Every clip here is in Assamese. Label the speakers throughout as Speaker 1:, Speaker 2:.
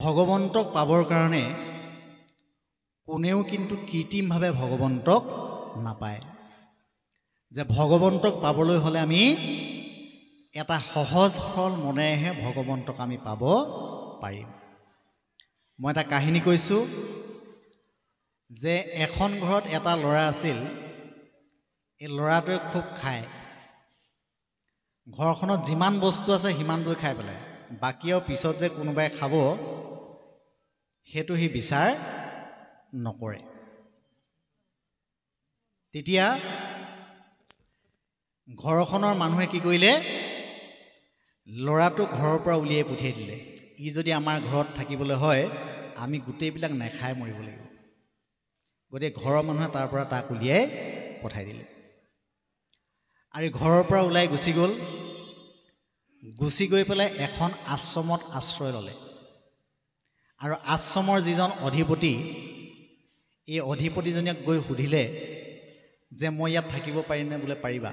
Speaker 1: ভগৱন্তক পাবৰ কাৰণে কোনেও কিন্তু কৃত্ৰিমভাৱে ভগৱন্তক নাপায়। যে ভগৱন্তক পাবলৈ হ'লে আমি এটা সহজ সৰল মনেৰেহে ভগৱন্তক আমি পাব পাৰিম। মই এটা কাহিনী কৈছোঁ যে এখন ঘৰত এটা ল'ৰা আছিল। এই ল'ৰাটোৱে খুব খায়। ঘৰখনত যিমান বস্তু আছে সিমানটোৱে খাই পেলায়। বাকী আৰু পিছত যে কোনোবাই খাব সেইটো সি বিচাৰ নকৰে। তেতিয়া ঘৰখনৰ মানুহে কি কৰিলে, ল'ৰাটোক ঘৰৰ পৰা উলিয়াই পঠিয়াই দিলে। ই যদি আমাৰ ঘৰত থাকিবলৈ হয় আমি গোটেইবিলাক নেখাই মৰিব লাগিব। গতিকে ঘৰৰ মানুহে তাৰ পৰা তাক উলিয়াই পঠাই দিলে। আৰু ঘৰৰ পৰা ওলাই গুচি গ'ল। গুচি গৈ পেলাই এখন আশ্ৰমত আশ্ৰয় ল'লে। আৰু আশ্ৰমৰ যিজন অধিপতি, এই অধিপতিজনীক গৈ সুধিলে যে মই ইয়াত থাকিব পাৰিমনে? বোলে পাৰিবা।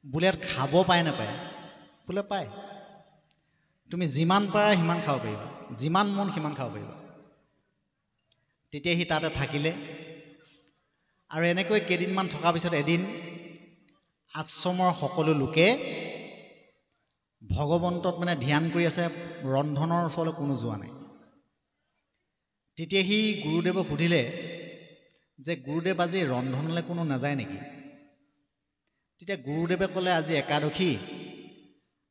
Speaker 1: বোলে ইয়াত খাব পায় নাপায়? বোলে পায়। তুমি যিমান পাৰা সিমান খাব পাৰিবা, যিমান মন সিমান খাব পাৰিবা। তেতিয়া সি তাতে থাকিলে। আৰু এনেকৈ কেইদিনমান থকাৰ পিছত এদিন আশ্ৰমৰ সকলো লোকে ভগৱন্তত ধ্যান কৰি আছে, ৰন্ধনৰ ওচৰলৈ কোনো যোৱা নাই। তেতিয়া সি গুৰুদেৱক সুধিলে যে গুৰুদেৱ আজি ৰন্ধনলৈ কোনো নাযায় নেকি? তেতিয়া গুৰুদেৱে ক'লে আজি একাদশী,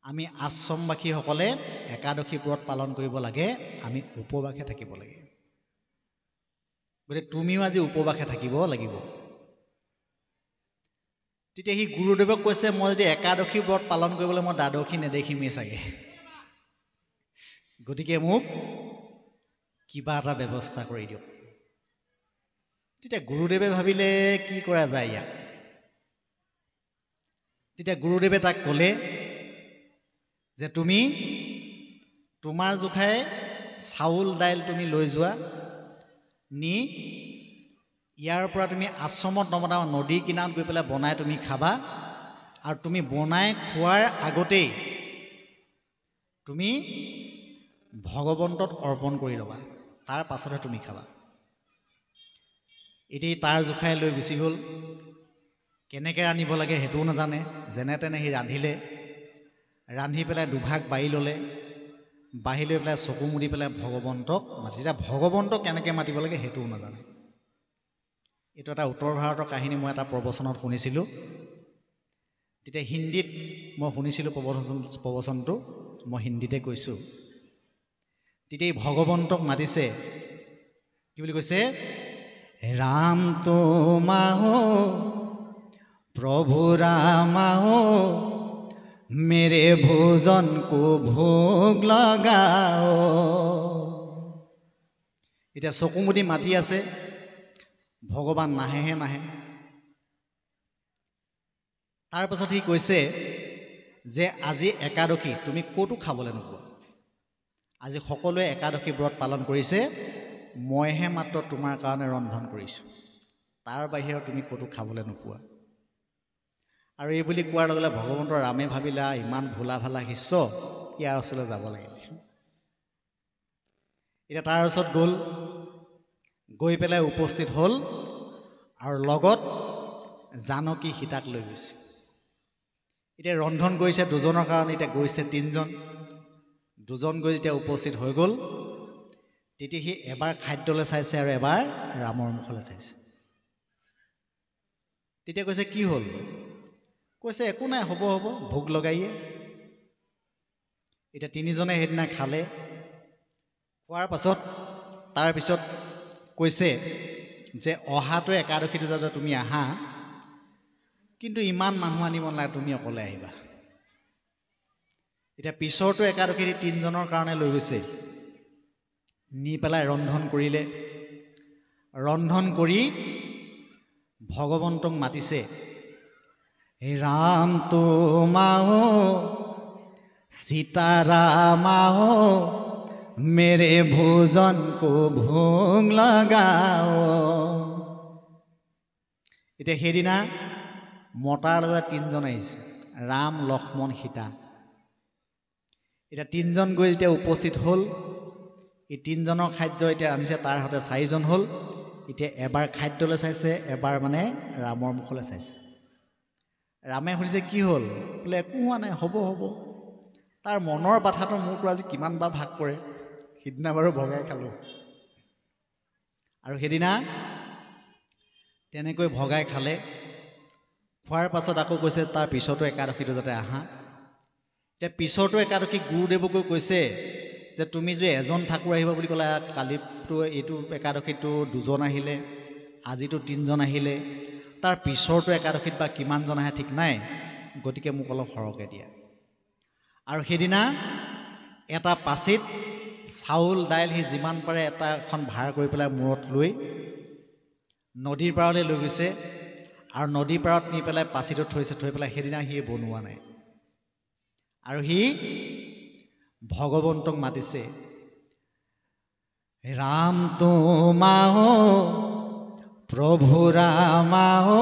Speaker 1: আমি আশ্ৰমবাসীসকলে একাদশী ব্ৰত পালন কৰিব লাগে, আমি উপবাসে থাকিব লাগে। গতিকে তুমিও আজি উপবাসে থাকিব লাগিব। তেতিয়া সি গুৰুদেৱক কৈছে মই যদি একাদশী ব্ৰত পালন কৰিবলৈ মই দ্বাদশী নেদেখিমেই চাগে, গতিকে মোক কিবা এটা ব্যৱস্থা কৰি দিয়ক। তেতিয়া গুৰুদেৱে ভাবিলে কি কৰা যায় ইয়াক। তেতিয়া গুৰুদেৱে তাক ক'লে যে তুমি তোমাৰ জোখাই চাউল দাইল তুমি লৈ যোৱা, নি ইয়াৰ পৰা তুমি আশ্ৰমত নবনাবা, নদীৰ কিনাৰত গৈ পেলাই বনাই তুমি খাবা। আৰু তুমি বনাই খোৱাৰ আগতেই তুমি ভগৱন্তত অৰ্পণ কৰি ল'বা, তাৰ পাছতহে তুমি খাবা। এতিয়া তাৰ জোখাই লৈ গুচি গ'ল। কেনেকৈ ৰান্ধিব লাগে সেইটোও নাজানে। যেনে তেনে সি ৰান্ধিলে। ৰান্ধি পেলাই দুভাগ বাঢ়ি ল'লে। বাঢ়ি লৈ পেলাই চকু মুদি পেলাই ভগৱন্তক মাতি। এতিয়া ভগৱন্তক কেনেকৈ মাতিব লাগে সেইটোও নাজানে। এইটো এটা উত্তৰ ভাৰতৰ কাহিনী। মই এটা প্ৰবচনত শুনিছিলোঁ। তেতিয়া হিন্দীত মই শুনিছিলোঁ প্ৰবচনটো, মই হিন্দীতে কৈছোঁ। তেতিয়া এই ভগৱন্তক মাতিছে, কি বুলি কৈছে? ৰাম তুম আহো প্ৰভু ৰাম আহো, মেৰে ভোজন কো ভোগ লগাও। এতিয়া চকু মুদি মাতি আছে, ভগৱান নাহেহে নাহে। তাৰপাছত সি কৈছে যে আজি একাদশী, তুমি ক'তো খাবলৈ নোপোৱা। আজি সকলোৱে একাদশী ব্ৰত পালন কৰিছে, মইহে মাত্ৰ তোমাৰ কাৰণে ৰন্ধন কৰিছোঁ। তাৰ বাহিৰেও তুমি ক'তো খাবলৈ নোপোৱা। আৰু এই বুলি কোৱাৰ লগে লগে ভগৱন্তৰ ৰামে ভাবিলা ইমান ভোলা ভালা শিষ্য, ইয়াৰ ওচৰলৈ যাব লাগিল। এতিয়া তাৰ ওচৰত গ'ল, গৈ পেলাই উপস্থিত হ'ল আৰু লগত জানকী সীতাক লৈ গৈছে। এতিয়া ৰন্ধন কৰিছে দুজনৰ কাৰণে, এতিয়া গৈছে তিনিজন। দুজন গৈ যেতিয়া উপস্থিত হৈ গ'ল, তেতিয়া সি এবাৰ খাদ্যলৈ চাইছে আৰু এবাৰ ৰামৰ মুখলৈ চাইছে। তেতিয়া কৈছে কি হ'ল? কৈছে একো নাই, হ'ব হ'ব, ভোগ লগাইয়ে। এতিয়া তিনিজনে সেইদিনা খালে। খোৱাৰ পাছত তাৰপিছত কৈছে যে অহাটো একাদশীটো যাতে তুমি আহা, কিন্তু ইমান মানুহ আনিব নালাগে, তুমি অকলে আহিবা। এতিয়া পিছৰটো একাদশী তিনিজনৰ কাৰণে লৈ গৈছে। নি পেলাই ৰন্ধন কৰিলে। ৰন্ধন কৰি ভগৱন্তক মাতিছে, ৰাম তুম আহো সীতাৰাম আহো, মেৰে ভোজন কো ভোগ লগাও। এতিয়া সেইদিনা মতাৰ লগত তিনিজন আহিছে, ৰাম লক্ষ্মণ সীতা। এতিয়া তিনিজন গৈ যেতিয়া উপস্থিত হ'ল, এই 3জনৰ খাদ্য এতিয়া আনিছে, তাৰ হাতে 4জন হ'ল। এতিয়া এবাৰ খাদ্যলৈ চাইছে, এবাৰ মানে ৰামৰ মুখলৈ চাইছে। ৰামে সুধিছে কি হ'ল? বোলে একো হোৱা নাই, হ'ব হ'ব। তাৰ মনৰ বাধাটো মোৰতো আজি কিমান বা ভাগ পৰে, সিদিনা বাৰু ভগাই খালোঁ। আৰু সেইদিনা তেনেকৈ ভগাই খালে। খোৱাৰ পাছত আকৌ কৈছে তাৰ পিছতো একাদশীটো যাতে আহা। এতিয়া পিছতো একাদশী গুৰুদেৱকৈ কৈছে যে তুমি যে এজন ঠাকুৰ আহিব বুলি ক'লা, কালিতো এইটো একাদশীটো 2জন আহিলে, আজিতো 3জন আহিলে, তাৰ পিছৰটো একাদশীত বা কিমানজন আহে ঠিক নাই, গতিকে মোক অলপ সৰহকৈ দিয়া। আৰু সেইদিনা এটা পাচিত চাউল দাইল সি যিমান পাৰে এটা এখন ভাৰ কৰি পেলাই মূৰত লৈ নদীৰ পাৰলৈ লৈ গৈছে। আৰু নদীৰ পাৰত নি পেলাই পাচিটোত থৈছে, থৈ পেলাই সেইদিনা সি বনোৱা নাই। আৰু সি ভগৱন্তক মাতিছে, ৰাম তোমাও প্ৰভু ৰামাও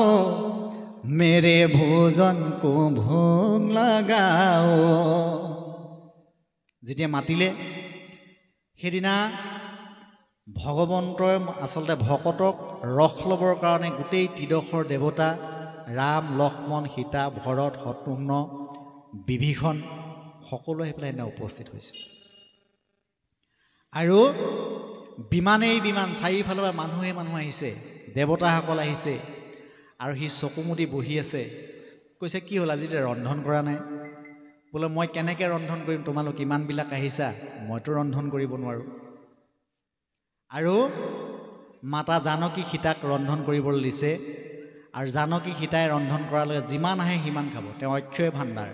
Speaker 1: মেৰে ভোজন কো ভোগ লগাও। যেতিয়া মাতিলে সেইদিনা ভগৱন্তই আচলতে ভকতক ৰস ল'বৰ কাৰণে গোটেই ত্ৰিদশৰ দেৱতা ৰাম, লক্ষ্মণ, সীতা, ভৰত, শত্ৰুঘ্ন, বিভীষণ সকলো আহি পেলাই সেইদিনা উপস্থিত হৈছে। আৰু বিমানেই বিমান, চাৰিওফালৰ পৰা মানুহে মানুহ আহিছে, দেৱতাসকল আহিছে। আৰু সি চকুমুদি বহি আছে। কৈছে কি হ'ল, আজি ৰন্ধন কৰা নাই? বোলে মই কেনেকৈ ৰন্ধন কৰিম, তোমালোক ইমানবিলাক আহিছা, মইতো ৰন্ধন কৰিব নোৱাৰোঁ। আৰু মাতা জানকী সীতাক ৰন্ধন কৰিবলৈ দিছে। আৰু জানকী সীতাই ৰন্ধন কৰালৈকে যিমান আহে সিমান খাব। তেওঁ অক্ষয় ভাণ্ডাৰ,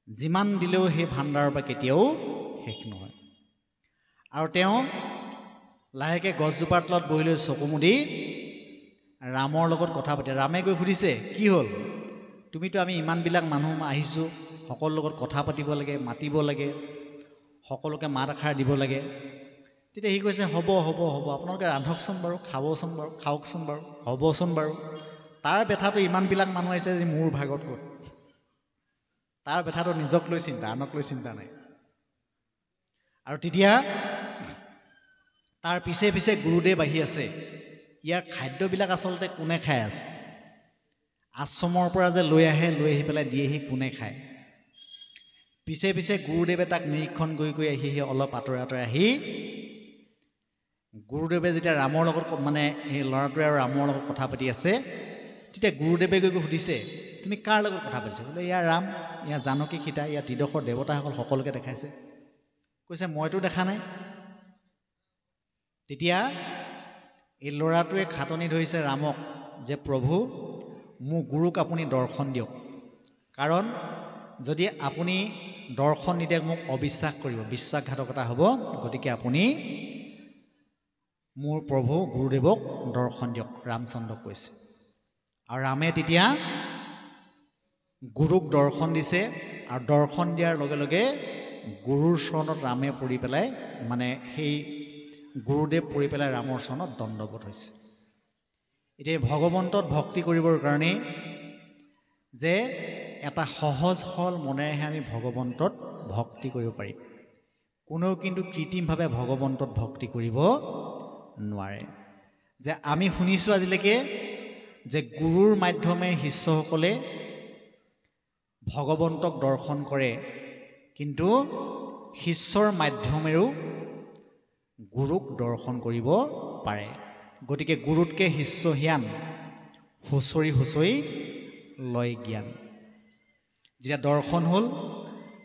Speaker 1: যিমান দিলেও সেই ভাণ্ডাৰৰ পৰা কেতিয়াও শেষ নহয়। আৰু তেওঁ লাহেকৈ গছজোপাৰ তলত বহি লৈ চকুমুদি ৰামৰ লগত কথা পাতে। ৰামে গৈ সুধিছে কি হ'ল, তুমিতো আমি ইমানবিলাক মানুহ আহিছোঁ, সকলোৰ লগত কথা পাতিব লাগে, মাতিব লাগে, সকলোকে মাত এষাৰ দিব লাগে। তেতিয়া সি কৈছে হ'ব হ'ব হ'ব, আপোনালোকে ৰান্ধকচোন বাৰু, খাবচোন বাৰু, খাওকচোন বাৰু, হ'বচোন বাৰু। তাৰ বেথাটো ইমানবিলাক মানুহ আহিছে যে মোৰ ভাগত ক'ত, তাৰ বেথাটো নিজক লৈ চিন্তা, আনক লৈ চিন্তা নাই। আৰু তেতিয়া তাৰ পিছে পিছে গুৰুদেৱ আহি আছে। ইয়াৰ খাদ্যবিলাক আচলতে কোনে খাই আছে? আশ্ৰমৰ পৰা যে লৈ আহে, লৈ আহি পেলাই দিয়েহি, কোনে খায়? পিছে পিছে গুৰুদেৱে তাক নিৰীক্ষণ কৰি আহি অলপ আঁতৰে আঁতৰে আহি গুৰুদেৱে যেতিয়া ৰামৰ লগত মানে সেই ল'ৰাটোৱে আৰু ৰামৰ লগত কথা পাতি আছে, তেতিয়া গুৰুদেৱে গৈ সুধিছে তুমি কাৰ লগত কথা পাতিছা? বোলে ইয়াৰ ৰাম, ইয়াৰ জানকী সীতা, ইয়াৰ ত্ৰিদশৰ দেৱতাসকল সকলোকে দেখাইছে। কৈছে মইতো দেখা নাই। তেতিয়া এই ল'ৰাটোৱে খাটনি ধৰিছে ৰামক যে প্ৰভু, মোৰ গুৰুক আপুনি দৰ্শন দিয়ক, কাৰণ যদি আপুনি দৰ্শন নিদিয়ে মোক অবিশ্বাস কৰিব, বিশ্বাসঘাতকতা হ'ব, গতিকে আপুনি মোৰ প্ৰভু গুৰুদেৱক দৰ্শন দিয়ক, ৰামচন্দ্ৰক কৈছে। আৰু ৰামে তেতিয়া গুৰুক দৰ্শন দিছে। আৰু দৰ্শন দিয়াৰ লগে লগে গুৰুৰ চৰণত ৰামে পৰি পেলাই, মানে সেই গুৰুদেৱ পৰি পেলাই ৰামৰ চৰণত দণ্ডবোধ হৈছে। এতিয়া ভগৱন্তত ভক্তি কৰিবৰ কাৰণে যে এটা সহজ সৰল মনেৰেহে আমি ভগৱন্তত ভক্তি কৰিব পাৰিম। কোনেও কিন্তু কৃত্ৰিমভাৱে ভগৱন্তত ভক্তি কৰিব নোৱাৰে। যে আমি শুনিছোঁ আজিলৈকে যে গুৰুৰ মাধ্যমে শিষ্যসকলে ভগৱন্তক দৰ্শন কৰে, কিন্তু শিষ্যৰ মাধ্যমেৰেও গুৰুক দৰ্শন কৰিব পাৰে। গতিকে গুৰুতকৈ শিষ্য হিয়ান, হুঁচৰি হুঁচৰি লয় জ্ঞান। যেতিয়া দৰ্শন হ'ল,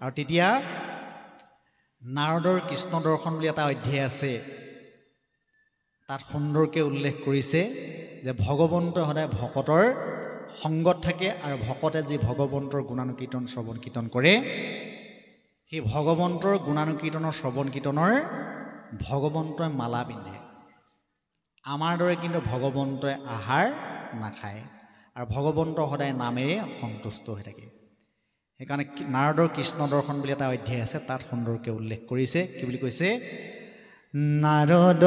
Speaker 1: আৰু তেতিয়া নাৰদৰ কৃষ্ণ দৰ্শন বুলি এটা অধ্যায় আছে, তাত সুন্দৰকৈ উল্লেখ কৰিছে যে ভগৱন্ত সদায় ভকতৰ সংগত থাকে, আৰু ভকতে যি ভগৱন্তৰ গুণানুকীৰ্তন শ্ৰৱণ কীৰ্তন কৰে, সেই ভগৱন্তৰ গুণানুকীৰ্তনৰ শ্ৰৱণ কীৰ্তনৰ ভগৱন্তই মালা পিন্ধে। আমাৰ দৰে কিন্তু ভগৱন্তই আহাৰ নাখায়, আৰু ভগৱন্ত সদায় নামেৰে সন্তুষ্ট হৈ থাকে। সেইকাৰণে নাৰদৰ কৃষ্ণ দৰ্শন বুলি এটা অধ্যায় আছে, তাত সুন্দৰকৈ উল্লেখ কৰিছে। কি বুলি কৈছে? নাৰদ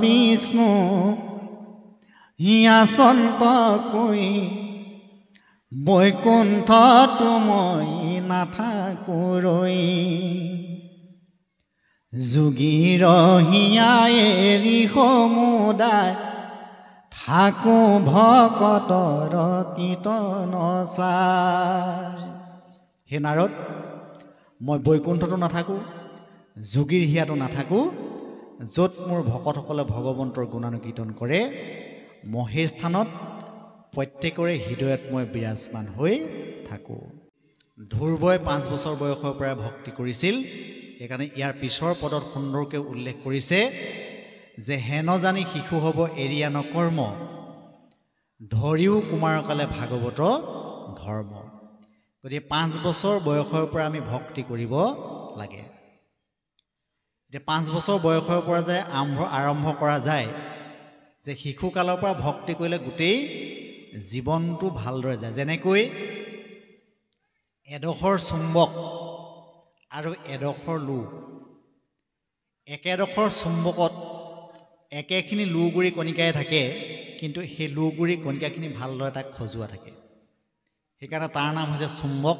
Speaker 1: বিষ্ণু হিয়াচন্ত কৈ বৈকুণ্ঠত মই নাথাকো ৰৈ, যোগীৰ হিয়াই এৰি সমুদায় থাকো ভকতৰ কীৰ্তন চাই। হে নাৰদ, মই বৈকুণ্ঠতো নাথাকোঁ, যোগীৰ হিয়াতো নাথাকোঁ, য'ত মোৰ ভকতসকলে ভগৱন্তৰ গুণানুকীৰ্তন কৰে, মহেশ স্থানত প্ৰত্যেকৰে হৃদয়ত মই বিৰাজমান হৈ থাকোঁ। ধ্ৰুৱই 5 বছৰ বয়সৰ পৰাই ভক্তি কৰিছিল। সেইকাৰণে ইয়াৰ পিছৰ পদত সুন্দৰকৈ উল্লেখ কৰিছে যে হেন জানি শিশু হ'ব এৰিয়া নকৰ্ম, ধৰিও কুমাৰকালে ভাগৱত ধৰ্ম। গতিকে 5 বছৰ বয়সৰ পৰা আমি ভক্তি কৰিব লাগে। এতিয়া 5 বছৰ বয়সৰ পৰা যে আৰম্ভ কৰা যায়, যে শিশুকালৰ পৰা ভক্তি কৰিলে গোটেই জীৱনটো ভালদৰে যায়। যেনেকৈ এডোখৰ চুম্বক আৰু এডোখৰ লো, একেডোখৰ চুম্বকত একেখিনি লোগুৰি কণিকাই থাকে, কিন্তু সেই লোগুৰি কণিকাখিনি ভালদৰে তাক খজোৱা থাকে, সেইকাৰণে তাৰ নাম হৈছে চুম্বক।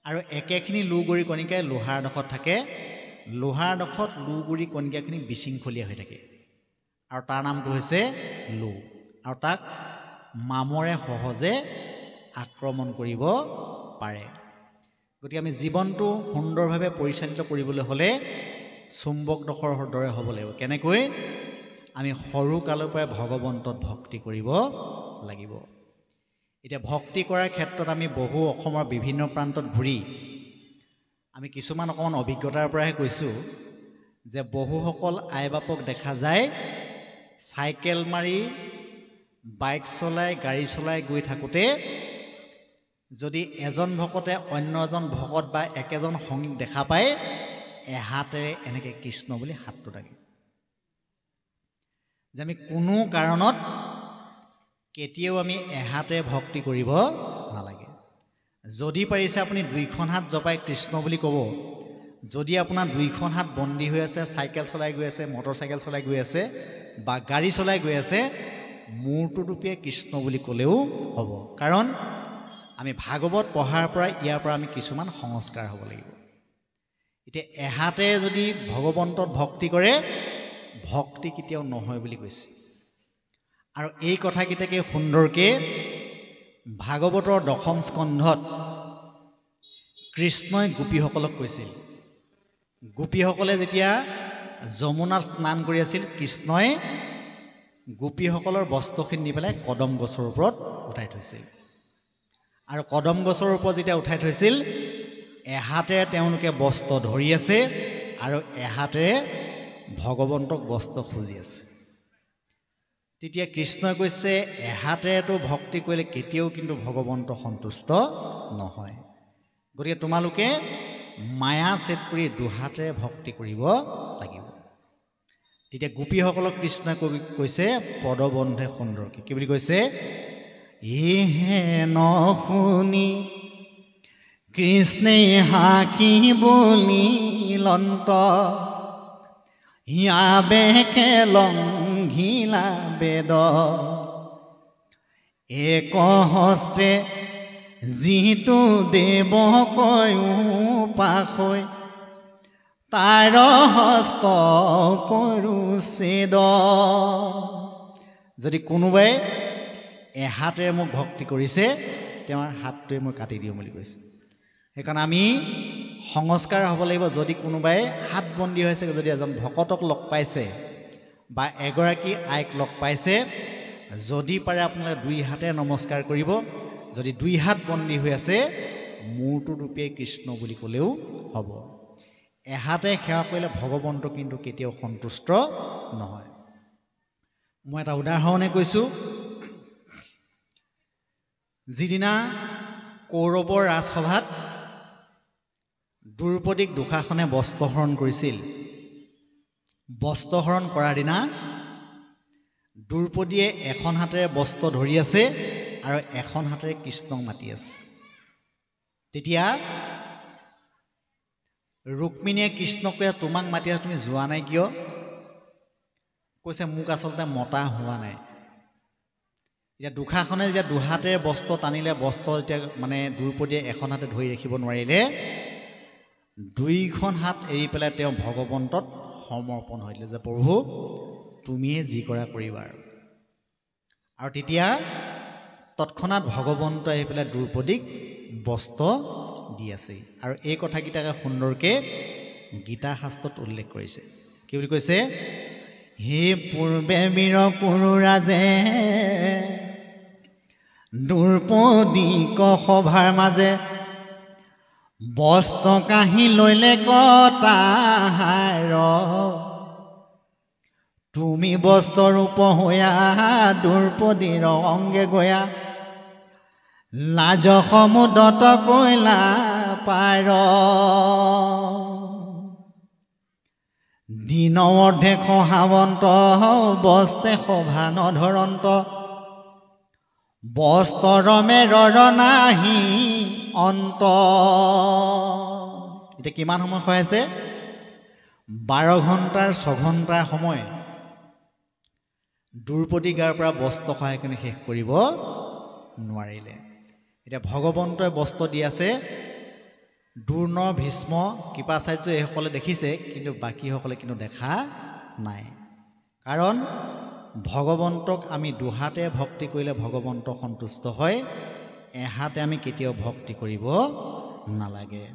Speaker 1: আৰু একেখিনি লোগুৰি কণিকাই লোহাৰ ডোখৰত থাকে, লোহাৰ ডোখৰত লোগুৰি কণিকাখিনি বিশৃংখলীয়া হৈ থাকে, আৰু তাৰ নামটো হৈছে লো। আৰু তাক মামৰে সহজে আক্ৰমণ কৰিব পাৰে। গতিকে আমি জীৱনটো সুন্দৰভাৱে পৰিচালিত কৰিবলৈ হ'লে চুম্বকডোখৰৰ দৰে হ'ব লাগিব। কেনেকৈ? আমি সৰুকালৰ পৰাই ভগৱন্তত ভক্তি কৰিব লাগিব। এতিয়া ভক্তি কৰাৰ ক্ষেত্ৰত আমি বহু অসমৰ বিভিন্ন প্ৰান্তত ঘূৰি আমি কিছুমান অকণমান অভিজ্ঞতাৰ পৰাহে কৈছোঁ যে বহুসকল আই বাপক দেখা যায় চাইকেল মাৰি, বাইক চলাই, গাড়ী চলাই গৈ থাকোঁতে যদি এজন ভকতে অন্য এজন ভকত বা একেজন সংগীক দেখা পায়, এহাতেৰে এনেকৈ কৃষ্ণ বুলি হাতটো দাঙে। যে আমি কোনো কাৰণত কেতিয়াও আমি এহাতে ভক্তি কৰিব নালাগে। যদি পাৰিছে আপুনি 2খন হাত জপাই কৃষ্ণ বুলি ক'ব। যদি আপোনাৰ 2খন হাত বন্দী হৈ আছে, চাইকেল চলাই গৈ আছে, মটৰ চাইকেল চলাই গৈ আছে বা গাড়ী চলাই গৈ আছে, মূৰটো দুপিয়াই কৃষ্ণ বুলি ক'লেও হ'ব। কাৰণ আমি ভাগৱত পঢ়াৰ পৰা ইয়াৰ পৰা আমি কিছুমান সংস্কাৰ হ'ব লাগিব। এতিয়া এহাতে যদি ভগৱন্তত ভক্তি কৰে, ভক্তি কেতিয়াও নহয় বুলি কৈছে। আৰু এই কথাকেইটাকে সুন্দৰকৈ ভাগৱতৰ 10ম স্কন্ধত কৃষ্ণই গোপীসকলক কৈছিল। গোপীসকলে যেতিয়া যমুনাত স্নান কৰি আছিল, কৃষ্ণই গোপীসকলৰ বস্ত্ৰখিনি নি পেলাই কদম গছৰ ওপৰত উঠাই থৈছিল। আৰু কদম গছৰ ওপৰত যেতিয়া উঠাই থৈছিল, এহাতেৰে তেওঁলোকে বস্ত্ৰ ধৰি আছে আৰু এহাতেৰে ভগৱন্তক বস্ত্ৰ খুজি আছে। তেতিয়া কৃষ্ণই কৈছে, এহাতেৰেতো ভক্তি কৰিলে কেতিয়াও কিন্তু ভগৱন্ত সন্তুষ্ট নহয়। গতিকে তোমালোকে মায়া ছেদ কৰি 2 হাতেৰে ভক্তি কৰিব লাগিব। তেতিয়া গোপীসকলক কৃষ্ণই কৈছে পদবন্ধে সুন্দৰকৈ কি বুলি কৈছে? ইহে নুশুনি কৃষ্ণে হাকি বুলি লন্ত, ইয়াবেকে লংঘিলা বেদ, এক হস্তে যিটো দেৱ কয়ো পাশৈ, তাৰ হস্ত কৰো ছেদ। যদি কোনোবাই এহাতেৰে মোক ভক্তি কৰিছে, তেওঁৰ হাতটোৱে মই কাটি দিওঁ বুলি কৈছে। সেইকাৰণে আমি সংস্কাৰ হ'ব লাগিব। যদি কোনোবাই হাত বন্দী হৈছে, যদি এজন ভকতক লগ পাইছে বা এগৰাকী আইক লগ পাইছে, যদি পাৰে আপোনালোকে 2 হাতেৰে নমস্কাৰ কৰিব। যদি 2 হাত বন্দী হৈ আছে, মূৰটো দুপিয়াই কৃষ্ণ বুলি ক'লেও হ'ব। এহাতে সেৱা কৰিলে ভগৱন্ত কিন্তু কেতিয়াও সন্তুষ্ট নহয়। মই এটা উদাহৰণে কৈছোঁ। যিদিনা কৌৰৱৰ ৰাজসভাত দ্ৰৌপদীক দুশাসনে বস্ত্ৰহৰণ কৰিছিল, বস্ত্ৰহৰণ কৰাৰ দিনা দ্ৰৌপদীয়ে এখন হাতেৰে বস্ত্ৰ ধৰি আছে আৰু এখন হাতেৰে কৃষ্ণক মাতি আছে। তেতিয়া ৰুক্মিণীয়ে কৃষ্ণক কৈছে, তোমাক মাতি আছে, তুমি যোৱা নাই কিয়? কৈছে, মোক আচলতে মতা হোৱা নাই। এতিয়া দুশাসনে যেতিয়া 2 হাতেৰে বস্ত্ৰ টানিলে, বস্ত্ৰ যেতিয়া মানে দ্ৰৌপদীয়ে এখন হাতে ধৰি ৰাখিব নোৱাৰিলে, দুইখন হাত এৰি পেলাই তেওঁ ভগৱন্তত সমৰ্পণ হৈ দিলে যে প্ৰভু তুমিয়ে যি কৰা কৰিবা আৰু তেতিয়া তৎক্ষণাৎ ভগৱন্ত আহি পেলাই দ্ৰৌপদীক বস্ত্ৰ দি আছে আৰু এই কথাকেইটাকে সুন্দৰকৈ গীতা শাস্ত্ৰত উল্লেখ কৰিছে কি বুলি কৈছে হে পূৰ্বে বীৰ কুৰু ৰাজে দ্ৰৌপদীক সভাৰ মাজে বস্ত্ৰ কাহি লৈলে কটাহাৰ তুমি বস্ত্ৰৰূপ হৈয়া দ্ৰৌপদীৰ অংগে গয়া লাজ সমুদত কৈলা পাৰ দিন অৰ্ধে খহাৱন্ত বস্তে সভা নধৰন্ত বস্ত্ৰ মেৰৰ নাহি অন্ত এতিয়া কিমান সময় হৈ আছে 12 ঘণ্টাৰ 6 ঘণ্টাৰ সময় দ্ৰৌপদী গাৰ পৰা বস্ত্ৰ সহায় কিনে শেষ কৰিব নোৱাৰিলে এতিয়া ভগৱন্তই বস্ত্ৰ দি আছে দ্ৰোণ ভীষ্ম কৃপাচাৰ্য এইসকলে দেখিছে কিন্তু বাকীসকলে কিন্তু দেখা নাই কাৰণ ভগৱন্তক আমি দুহাতে ভক্তি কৰিলে ভগৱন্ত সন্তুষ্ট হয় এহাতে আমি কেতিয়াও ভক্তি কৰিব নালাগে